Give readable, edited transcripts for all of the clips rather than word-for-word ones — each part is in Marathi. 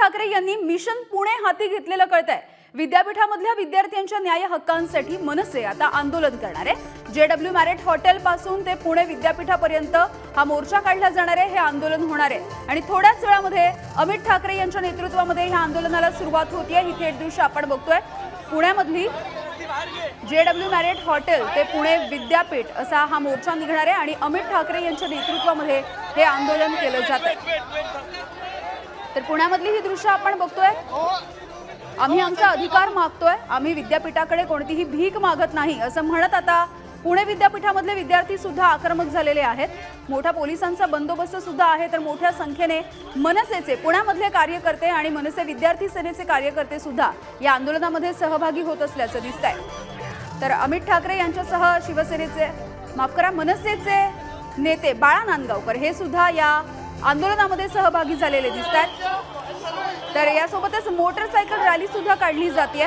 ठाकरे यांनी मिशन पुणे हाती घेतलेलं कळतंय। विद्यापीठामधल्या विद्यार्थ्यांच्या न्याय हक्कांसाठी मनसे आता आंदोलन करणार आहे। जेडब्ल्यू मॅरिट हॉटेल पासून ते पुणे विद्यापीठापर्यंत हा मोर्चा काढला जाणार आहे। हे आंदोलन होणार आहे आणि थोड्याच वेळामध्ये अमित ठाकरे यांच्या नेतृत्वामध्ये ह्या आंदोलनाला सुरुवात होतीये। ही थेट दृश्य आपण बघतोय। पुण्यामधली जेडब्ल्यू मॅरिट हॉटेल ते पुणे विद्यापीठ असा हा मोर्चा निघणार आहे आणि अमित ठाकरे यांच्या नेतृत्वामध्ये हे आंदोलन केलं जातंय। तर पुण्यामधली ही दृश्य आपण बघतोय। आम्ही आमचा अधिकार मागतोय, आम्ही विद्यापीठाकडे कोणतीही भीक मागत नाही असं म्हणत आता पुणे विद्यापीठामधले विद्यार्थी सुद्धा आक्रमक झालेले आहेत। मोठा पोलिसांचा बंदोबस्त सुद्धा आहे। तर मोठ्या संख्येने मनसेचे पुण्यामधले कार्यकर्ते आणि मनसे विद्यार्थी सेनेचे कार्यकर्ते सुद्धा या आंदोलनामध्ये सहभागी होत असल्याचं दिसतंय। तर अमित ठाकरे यांच्यासह शिवसेनेचे मनसेचे नेते बाळा नांदगावकर हे सुद्धा या आंदोलनामध्ये सहभागी झालेले दिसतात। तर यासोबतच मोटरसायकल रॅली सुद्धा काढली जाते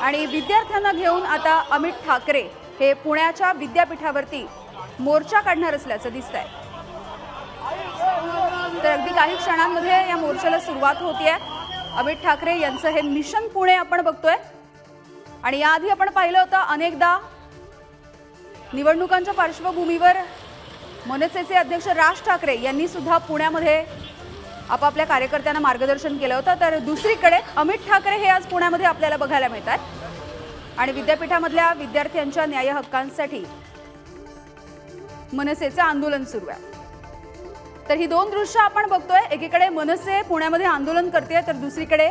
आणि विद्यार्थ्यांना घेऊन आता अमित ठाकरे हे पुण्याच्या विद्यापीठावरती मोर्चा काढणार असल्याचं दिसतंय। तर अगदी काही क्षणांमध्ये या मोर्चाला सुरुवात होतीये। अमित ठाकरे यांचं हे मिशन पुणे आपण बघतोय आणि याआधी आपण पाहिलं होतं अनेकदा निवडणुकांच्या पार्श्वभूमीवर मनसेचे अध्यक्ष राज ठाकरे यांनी सुद्धा पुण्यामध्ये आपापल्या कार्यकर्त्यांना मार्गदर्शन केलं होतं। तर दुसरीकडे अमित ठाकरे हे आज पुण्यामध्ये आपल्याला बघायला मिळतात आणि विद्यापीठामधल्या विद्यार्थ्यांच्या न्याय हक्कांसाठी मनसेचं आंदोलन सुरू आहे। तर ही दोन दृश्य आपण बघतोय। एकीकडे मनसे पुण्यामध्ये आंदोलन करते तर दुसरीकडे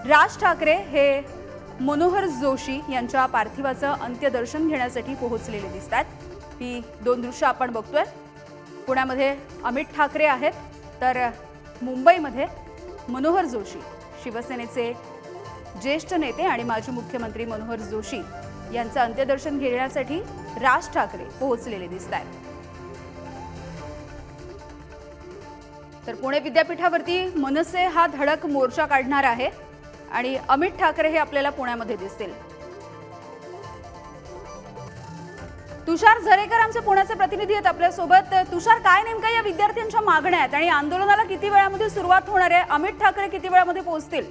राज ठाकरे हे मनोहर जोशी यांच्या पार्थिवाचं अंत्यदर्शन घेण्यासाठी पोहोचलेले दिसतात। ही दोन दृश्य आपण बघतोय। पुण्यामध्ये अमित ठाकरे आहेत तर मुंबईमध्ये मनोहर जोशी शिवसेनेचे ज्येष्ठ नेते आणि माजी मुख्यमंत्री मनोहर जोशी यांचं अंत्यदर्शन घेण्यासाठी राज ठाकरे पोहोचलेले दिसतात। तर पुणे विद्यापीठावरती मनसे हा धडक मोर्चा काढणार आहे आणि अमित ठाकरे हे आपल्याला पुण्यामध्ये दिसतील। तुषार झरेकर आमचे पुण्याचे प्रतिनिधी आहेत आपल्या सोबत। तुषार, काय नेमका या विद्यार्थ्यांच्या मागण्या आहेत आणि आंदोलनाला किती वेळामध्ये सुरुवात होणार आहे? अमित ठाकरे किती वेळामध्ये पोहोचतील?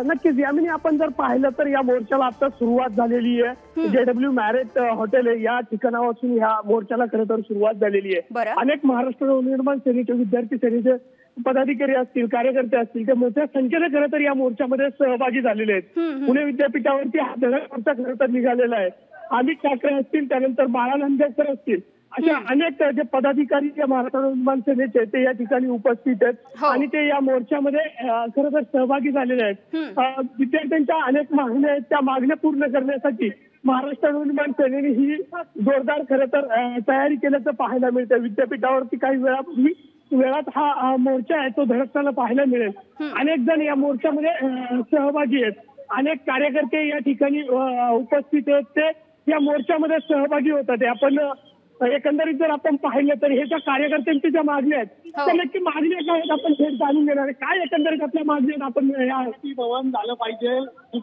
नक्कीच यामिनी, आपण जर पाहिलं तर या मोर्चाला आता सुरुवात झालेली आहे। जेडब्ल्यू मॅरिट हॉटेल या ठिकाणापासून या मोर्चाला खरं तर सुरुवात झालेली आहे। अनेक महाराष्ट्र नवनिर्माण सेनेचे विद्यार्थी सेनेचे पदाधिकारी असतील, कार्यकर्ते असतील, ते मोठ्या संख्येने खरं तर या मोर्चामध्ये सहभागी झालेले आहेत। पुणे विद्यापीठावरती हा धडक मोर्चा खरं तर निघालेला आहे। अमित ठाकरे असतील, त्यानंतर बाळा नांदगावकर असतील, अशा अनेक जे पदाधिकारी या महाराष्ट्र नवनिर्माण सेनेचे ते या ठिकाणी उपस्थित आहेत आणि ते या मोर्चामध्ये खरं तर सहभागी झालेले आहेत। विद्यार्थ्यांच्या अनेक मागण्या आहेत, त्या मागण्या पूर्ण करण्यासाठी महाराष्ट्र नवनिर्माण सेनेने ही जोरदार खरं तर तयारी केल्याचं पाहायला मिळतं। विद्यापीठावरती काही वेळात हा मोर्चा आहे तो धडकताना पाहायला मिळेल। अनेक जण या मोर्चामध्ये सहभागी आहेत, अनेक कार्यकर्ते या ठिकाणी उपस्थित आहेत, ते या मोर्चामध्ये सहभागी होतात। आपण एकंदरीत जर आपण पाहिलं तर हे ज्या कार्यकर्त्यांची ज्या मागण्या आहेत त्या नक्की मागण्या काय आहेत आपण थेट जाणून घेणार आहे। काय एकंदरीत आपल्या मागण्या आहेत? आपण या भवन झालं पाहिजे,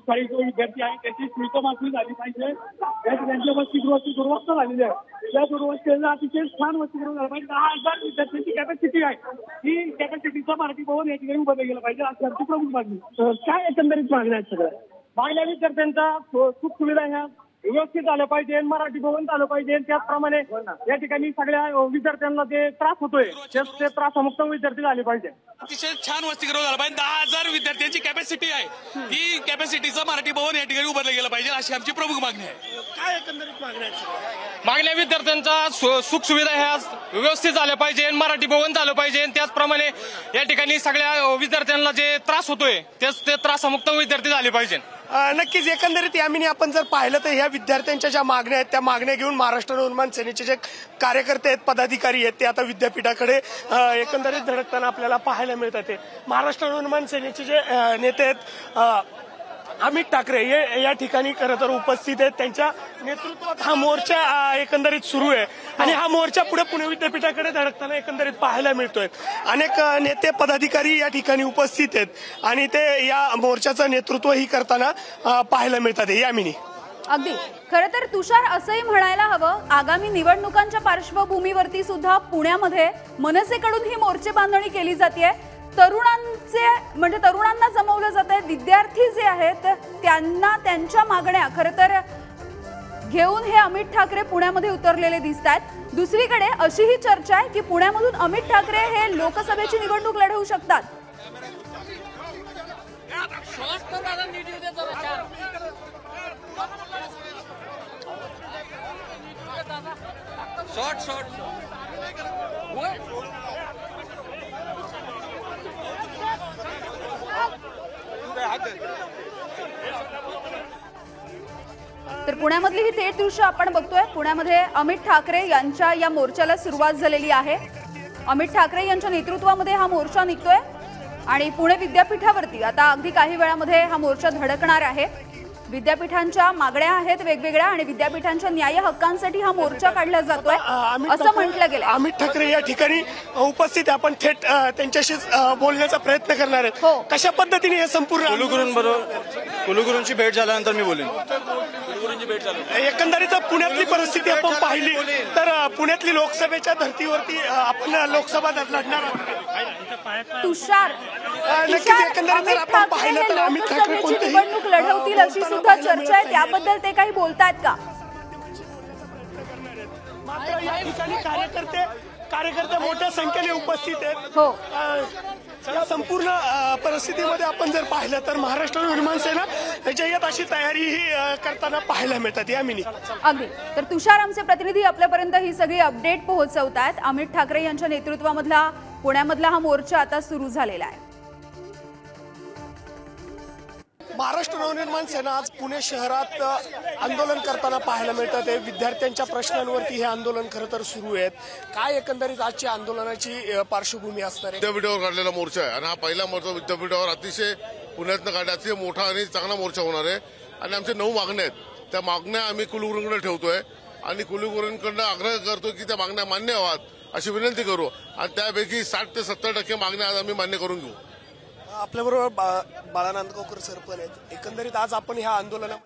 काही जो विद्यार्थी आहे त्याची शुल्क माफी झाली पाहिजे, त्यांच्या वसतिगृहाची गुणवत्ता झालेली आहे, या गुणवत्तेला अतिशय छान वसतिगृह झालं पाहिजे। 10,000 विद्यार्थ्यांची कॅपॅसिटी आहे, ही कॅपॅसिटीचा मराठी भवन या ठिकाणी उभं केलं पाहिजे अशी आमची प्रमुख मागणी। काय एकंदरीत मागण्या आहेत? सगळ्या मागण्या विद्यार्थ्यांचा सुख सुविधा ह्या व्यवस्थित झालं पाहिजे, मराठी भवन झालं पाहिजे, त्याचप्रमाणे या ठिकाणी सगळ्या विद्यार्थ्यांना जे त्रास होतोय ते त्रासमुक्त विद्यार्थी झाले पाहिजे। अतिशय छान वसतिगृह झालं पाहिजे। 10,000 विद्यार्थ्यांची कॅपॅसिटी आहे, ती कॅपॅसिटीचं मराठी भवन या ठिकाणी उभारलं गेलं पाहिजे अशी आमची प्रमुख मागणी आहे। काय एकंदरीत मागण्या आहेत? मागण्या विद्यार्थ्यांचा सुख सुविधा ह्या व्यवस्थित झाल्या पाहिजे, मराठी भवन झालं पाहिजे, त्याचप्रमाणे या ठिकाणी सगळ्या विद्यार्थ्यांना जे त्रास होतोय ते त्रासमुक्त विद्यार्थी झाले पाहिजे। नक्कीच एकंदरीत यामिनी आपण जर पाहिलं तर ह्या विद्यार्थ्यांच्या ज्या मागण्या आहेत त्या मागण्या घेऊन महाराष्ट्र नवनिर्माण सेनेचे जे कार्यकर्ते आहेत, पदाधिकारी आहेत, ते आता विद्यापीठाकडे एकंदरीत धडकताना आपल्याला पाहायला मिळतात। महाराष्ट्र नवनिर्माण सेनेचे जे नेते आहेत अमित ठाकरे हे या ठिकाणी खरं तर उपस्थित आहेत। त्यांच्या नेतृत्वात हा मोर्चा एकंदरीत सुरू आहे आणि हा मोर्चा पुढे पुणे विद्यापीठाकडे धडकताना एकंदरीत पाहायला मिळतोय। अनेक नेते पदाधिकारी या ठिकाणी उपस्थित आहेत आणि ते या मोर्चाचं नेतृत्वही करताना पाहायला मिळतात। यामिनी, अगदी खरं तर तुषार असंही म्हणायला हवं, आगामी निवडणुकांच्या पार्श्वभूमीवरती सुद्धा पुण्यामध्ये मनसेकडून ही मोर्चे बांधणी केली जाते। तरुणांचा युवकचे म्हणजे तरुणांना जमवलं जात आहे, विद्यार्थी जे आहेत त्यांना त्यांच्या मागण्या खरं तर घेऊन हे अमित ठाकरे पुण्यामध्ये उतरलेले दिसत आहेत। दुसरीकडे अशीही चर्चा आहे की पुण्यामधून अमित ठाकरे हे लोकसभेची निवडणूक लढवू शकतात। तर पुण्यामधली ही थेट दृश्य आपण बघतोय। पुण्यामध्ये अमित ठाकरे यांच्या या मोर्चाला सुरुवात झालेली आहे। अमित ठाकरे यांच्या नेतृत्वामध्ये हा मोर्चा निघतोय आणि पुणे विद्यापीठावरती आता अगदी काही वेळामध्ये हा मोर्चा धडकणार आहे। विद्यापीठांच्या मागण्या आहेत वेगवेगळ्या आणि विद्यापीठांच्या न्याय हक्कांसाठी हा मोर्चा काढला जातोय असं म्हटलं गेलं। अमित ठाकरे या ठिकाणी उपस्थित, आपण थेट त्यांच्याशी बोलण्याचा प्रयत्न करणार आहेत। कशा पद्धतीने हे संपूर्ण कुलगुरूंची भेट झाल्यानंतर मी बोलेन। एकंदरीत पुण्यातली परिस्थिती आपण पाहिली तर पुण्यातली लोकसभेच्या धर्तीवरती आपण लोकसभा लढणार आहोत। तुषार नक्कीच एकंदरीत जर आपण पाहिलं तर अमित ठाकरे लोकसभेची निवडणूक लढवतील अशी सुद्धा चर्चा आहे, त्याबद्दल ते काही बोलतायत का? मात्र या ठिकाणी कार्यकर्ते मोठ्या संख्येने उपस्थित आहेत। हो, या संपूर्ण परिस्थितीमध्ये आपण जर पाहिलं तर महाराष्ट्र निर्माण सेना जय्यत अशी तयारीही करताना पाहायला मिळतात। यामिनी अगदी। तर तुषार आमचे प्रतिनिधी आपल्यापर्यंत ही सगळी अपडेट पोहोचवतायत। अमित ठाकरे यांच्या नेतृत्वामधला पुण्यामधला हा मोर्चा आता सुरू झालेला आहे। महाराष्ट्र नवनिर्माण सेना आज पुणे शहरात आंदोलन करताना पाहायला मिळतात। विद्यार्थ्यांच्या प्रश्नांवरती हे आंदोलन खरं तर सुरू आहेत। काय एकंदरीत आजची आंदोलनाची पार्श्वभूमी असणार आहे? विद्यापीठावर काढलेला मोर्चा आहे आणि हा पहिला मोर्चा विद्यापीठावर अतिशय पुण्यातनं काढला, अतिशय मोठा आणि चांगला मोर्चा होणार आहे। आणि आमच्या 9 मागण्या आहेत, त्या मागण्या आम्ही कुलगुरूंकडे ठेवतोय आणि कुलगुरूंकडनं आग्रह करतो की त्या मागण्या मान्य व्हाव्यात अशी विनंती करू आणि त्यापैकी 60 ते 70% मागण्या आज आम्ही मान्य करून घेऊ। आपल्याबरोबर बाळा नांदगावकर सर पण आहेत। एकंदरीत आज आपण ह्या आंदोलनात